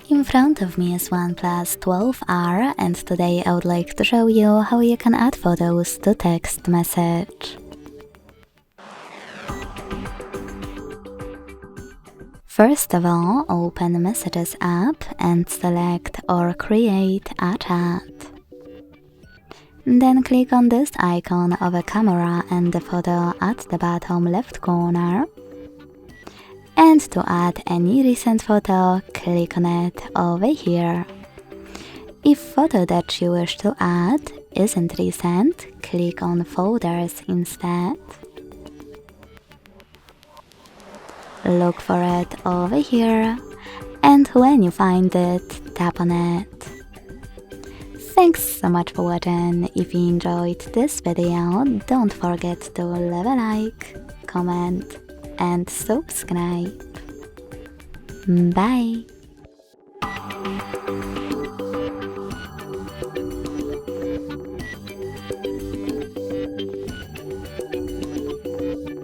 In front of me is OnePlus 12R, and today I would like to show you how you can add photos to text message. First of all, open Messages app and select or create a chat. Then click on this icon of a camera and the photo at the bottom left corner. And to add any recent photo, click on it over here. If photo that you wish to add isn't recent, click on Folders instead. Look for it over here, and when you find it, tap on it. Thanks so much for watching. If you enjoyed this video, don't forget to leave a like, comment and subscribe. Bye!